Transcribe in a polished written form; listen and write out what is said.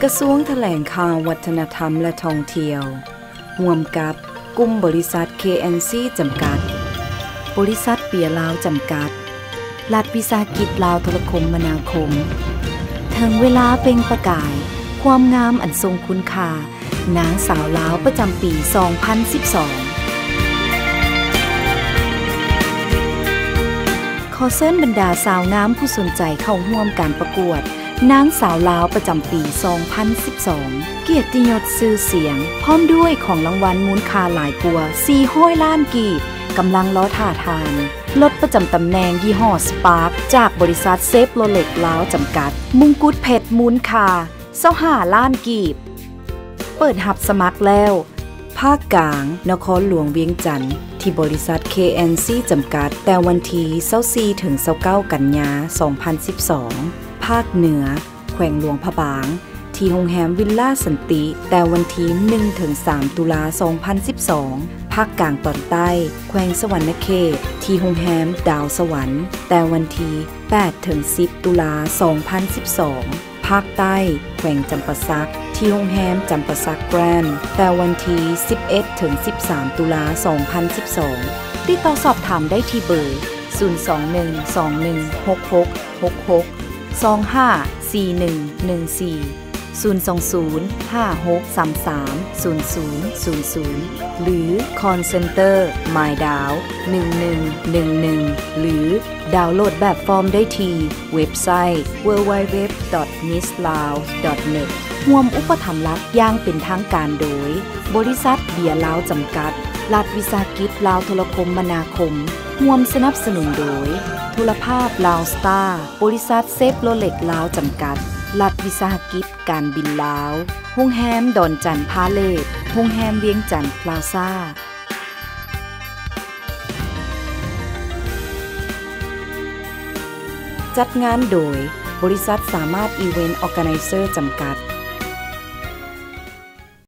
กระทรวงแถลงข่าววัฒนธรรมและท่องเที่ยวร่วมกับกลุ่มบริษัท KNC จำกัดบริษัทเปียลาวจำกัดรัฐวิสาหกิจลาวโทรคมนาคมถึงเวลาเปล่งประกายความงามอันทรงคุณค่านางสาวลาวประจำปี 2012 ขอเชิญบรรดาสาวงามผู้สนใจเข้าร่วมการประกวดนางสาวลาวประจำปี 2012 เกียรติยศชื่อเสียงพร้อมด้วยของรางวัลมูลค่าหลายกว่า400 ล้านกีบกำลังล้อท่าทานรถประจำตำแหน่งยี่ห้อสปาร์คจากบริษัทเซฟโรเล็กลาวจำกัดมงกุฎเพชรมูลค่า25 ล้านกีบเปิดหับสมัครแล้วภาคกลางนครหลวงเวียงจันทน์ที่บริษัท KNC จำกัดแต่วันที่24 ถึง 29 กันยายน 2012 ภาคเหนือแขวงหลวงพระบางที่โรงแรมวิลล่าสันติแต่วันที่1 ถึง 3 ตุลาคม 2012 ภาคกลางตอนใต้แขวงสวรรณเขตที่โรงแรมดาวสวรรค์แต่วันที่8 ถึง 10 ตุลาคม 2012 ภาคใต้แขวงจำปาสักที่โรงแรมจำปาสักแกรนด์แต่วันที่11 ถึง 13 ตุลาคม 2012 ติดต่อสอบถามได้ที่เบอร์ 021216666 25414020330000 หรือ Call Center หมายดาว1111หรือดาวน์โหลดแบบฟอร์มได้ที่เว็บไซต์ www.misslaos.net ร่วมอุปถัมภ์หลักอย่างเป็นทางการโดยบริษัทเบียร์ลาวจำกัดรัฐวิสาหกิจลาวโทรคมนาคมร่วมสนับสนุนโดยโทรภาพลาวสตาร์บริษัทเซฟโรเล็กลาวจำกัดรัฐวิสาหกิจการบินลาวโรงแรมดอนจันทน์พาเลทโรงแรมเวียงจันทน์พลาซ่าจัดงานโดยบริษัทสามารถอีเวนต์ออร์แกไนเซอร์จำกัด